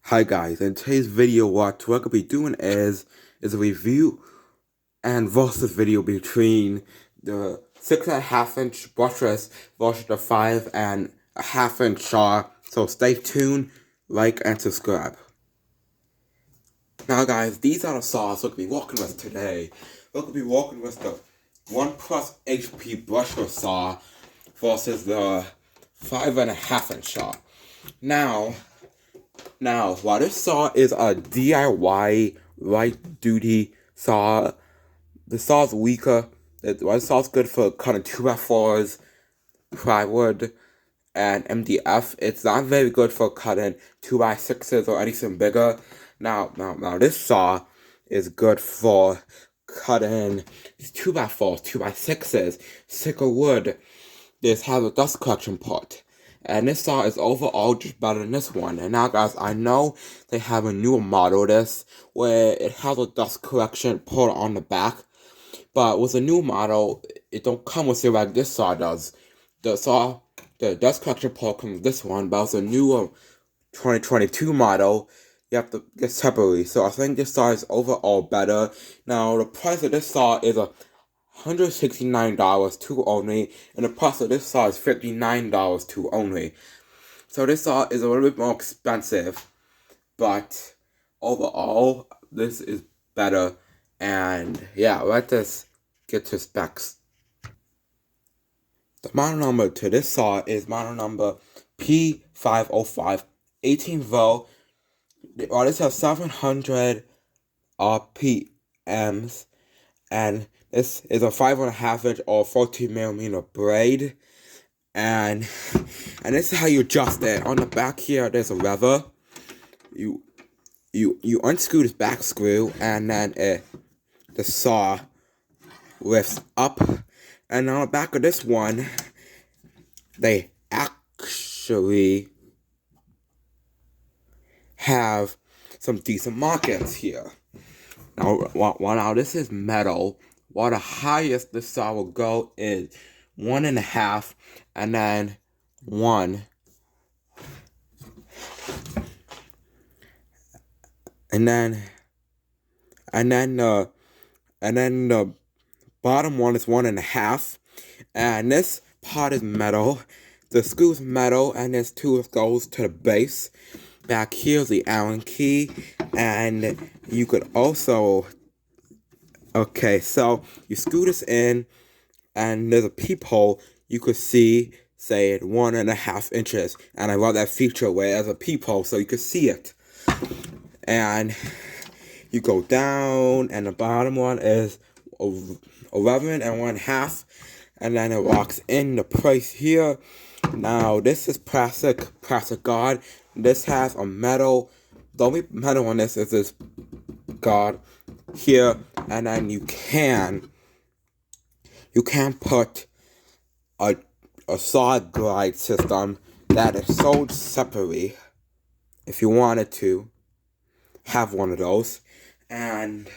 Hi guys, in today's video what we're gonna be doing is a review and versus video between the 6.5-inch brushless versus the 5.5-inch saw. So stay tuned, like and subscribe. Now guys, these are the saws we're gonna be working with today. We're gonna be working with the 1 plus HP brushless saw versus the 5.5-inch saw. Now, while this saw is a DIY light-duty saw, the saw's weaker. While the saw's good for cutting 2x4s, plywood, and MDF, it's not very good for cutting 2x6s or anything bigger. Now, this saw is good for cutting 2x4s, 2x6s, thicker wood. This has a dust collection port. And this saw is overall just better than this one. And now guys, I know they have a newer model of this, where it has a dust collection port on the back. But with a new model, it don't come with it like this saw does. The dust collection port comes with this one, but with a newer 2022 model, you have to get separately. So I think this saw is overall better. Now, the price of this saw is $169 to only, and the price of this saw is $59 to only. So this saw is a little bit more expensive, but overall, this is better. And yeah, let's just get to specs. The model number to this saw is model number P505, 18 volt. Well, this has 700 RPMs, and this is a 5.5-inch or 14mm blade, and this is how you adjust it. On the back here, there's a lever. You unscrew this back screw, and then the saw lifts up. And on the back of this one, they actually have some decent markings here. Now this is metal. While the highest the saw will go is 1.5, and then 1, and then the bottom one is 1.5, and this part is metal. The screw's metal, and this tool goes to the base. Back here is the Allen key, and you could also, okay, so you screw this in, and there's a peephole. You could see, say, 1.5 inches, and I love that feature where there's a peephole so you could see it. And you go down, and the bottom one is 11.5, and then it locks in the place here. Now this is plastic guard. This has a metal. The only metal on this is this guard here, and then you can put a saw glide system that is sold separately if you wanted to have one of those. And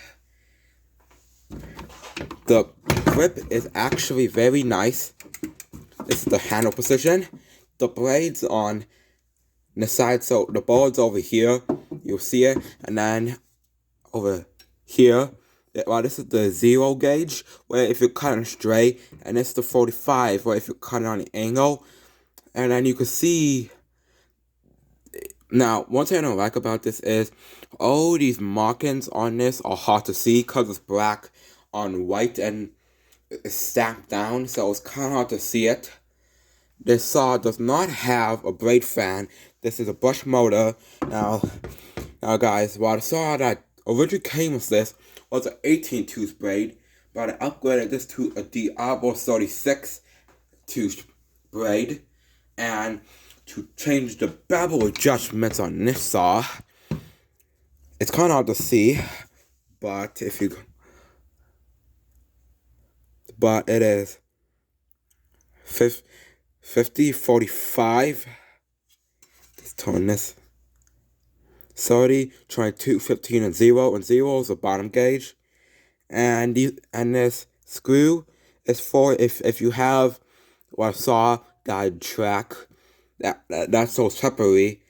the grip is actually very nice. This is the handle position. The blade's on the side, so the board's over here. You'll see it. And then over here, well, this is the 0 gauge, where if you're cutting straight, and this is the 45, where if you're cutting on the angle. And then you can see. Now, one thing I don't like about this is all these markings on this are hard to see because it's black on white and it's stacked down, so it's kind of hard to see it. This saw does not have a blade fan. This is a brush motor. Now guys, while the saw that originally came with this was an 18-tooth blade, but I upgraded this to a Diablo 36-tooth blade, and to change the bevel adjustments on this saw, it's kind of hard to see, but it is 50, 45. Let's turn this. 30, 22, 15, and 0. And 0 is the bottom gauge. And this screw is for if you have a saw guide track that's sold separately.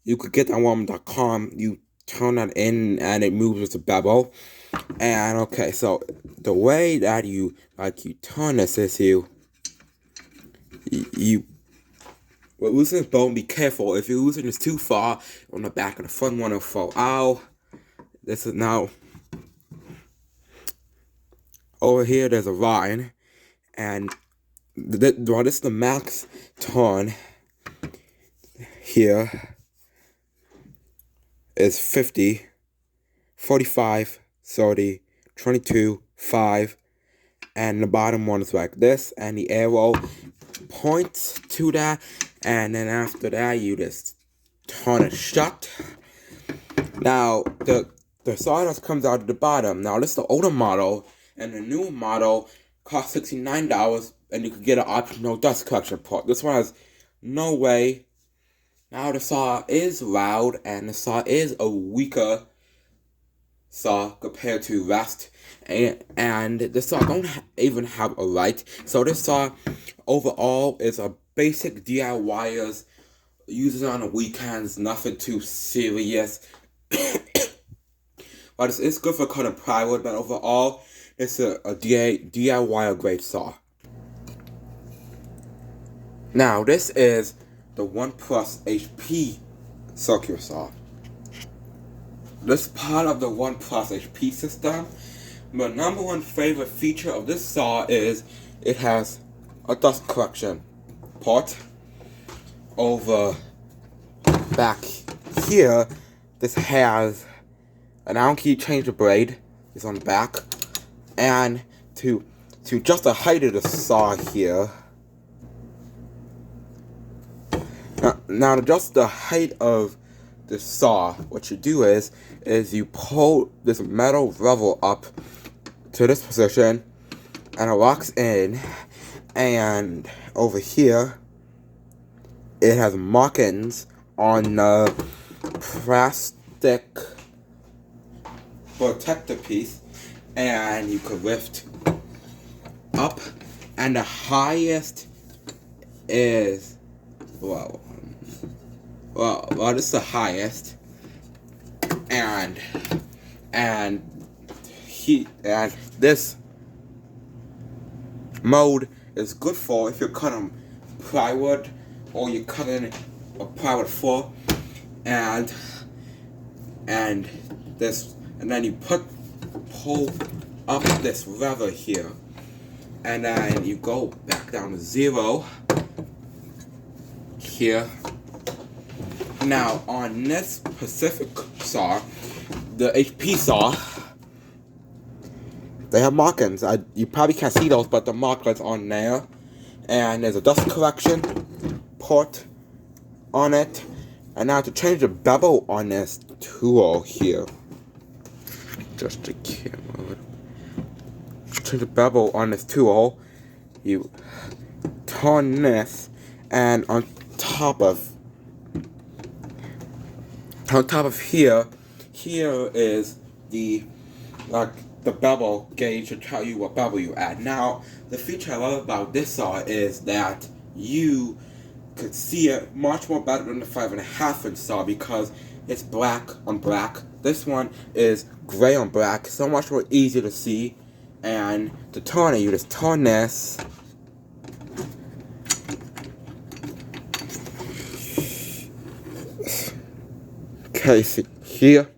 you could get that on Walmart.com. You turn that in and it moves with the bevel. And okay, so the way that you turn this is you loosen this bone. Be careful. If you loosen this too far on the back of the front one will fall out. This is now over here. There's a line, and this is the max turn. Here is 50, 45, 30, 22, 5, and the bottom one is like this, and the arrow points to that, and then after that you just turn it shut. Now the sawdust comes out of the bottom. Now this is the older model, and the new model costs $69, and you could get an optional dust collection part. This one has no way. Now the saw is loud, and the saw is a weaker saw compared to rest, and the saw don't even have a light. So this saw overall is a basic DIYers, uses it on the weekends, nothing too serious. But it's good for cutting plywood, but overall it's a DIY grade saw. Now this is the 1 Plus HP circular saw. This is part of the 1 Plus HP system. My number one favorite feature of this saw is it has a dust collection part. Over back here, this has an Allen-key change the blade. It's on the back, and to just the height of the saw here. Now to adjust the height of the saw, what you do is you pull this metal level up to this position, and it locks in, and over here it has markings on the plastic protector piece, and you could lift up, and the highest is well, this is the highest, and this mode is good for if you're cutting plywood or you're cutting a plywood floor, and then you pull up this lever here, and then you go back down to 0 here. Now on this Pacific saw, the HP saw, they have markings. You probably can't see those, but the markers on there, and there's a dust collection port on it. And now to change the bevel on this tool here, just the camera. To change the bevel on this tool, you turn this, and on top of here is the bevel gauge to tell you what bevel you add. Now, the feature I love about this saw is that you could see it much more better than the 5.5 inch saw because it's black on black. This one is gray on black, so much more easy to see. And to turn it, you just turn this. Okay, see here,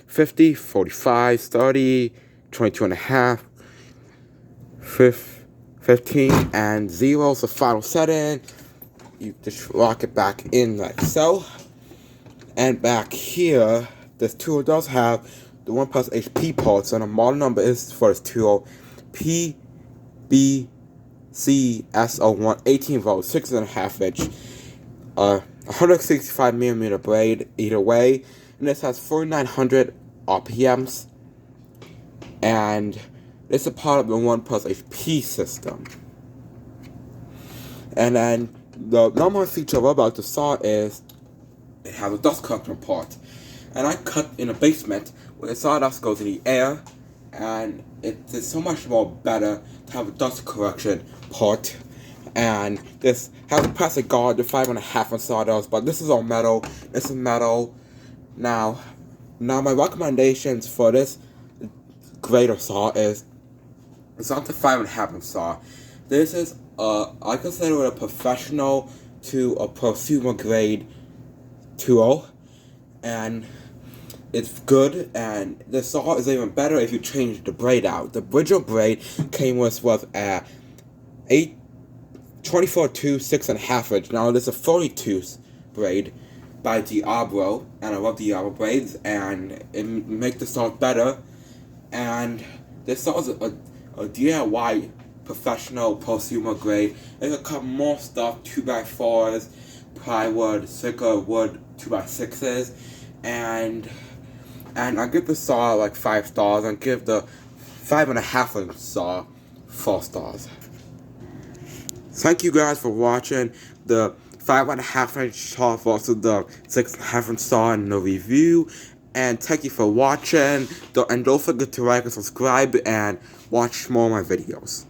50, 45, 30, 22 and a half, 15, and 0 is the final setting. You just lock it back in like so. And back here, this tool does have the 1 Plus HP ports, and the model number is for this tool PBCS01, 18 volts, 6.5 inch. 165mm blade either way, and this has 4,900 RPMs, and this is part of the 1 Plus HP system. And then the number one feature about the saw is it has a dust collection part, and I cut in a basement where the sawdust goes in the air, and it is so much more better to have a dust collection part. And this has a plastic guard, the 5.5 inch saw does, but this is all metal. This is metal. Now my recommendations for this greater saw is, it's not the 5.5 inch saw. This is I consider it a professional to a prosumer grade tool, and it's good, and the saw is even better if you change the blade out. The original blade came with a 24-2 6.5 inch. Now there's a 42 blade by Diablo, and I love Diablo blades, and it makes the saw better. And this saw is a DIY professional prosumer grade. It can cut more stuff, 2x4s, plywood, circular wood, 2x6s, and I give the saw like 5 stars, and give the 5.5 inch saw 4 stars. Thank you guys for watching the 5.5 inch saw versus the 6.5 inch saw in the review. And thank you for watching. And don't forget to like and subscribe and watch more of my videos.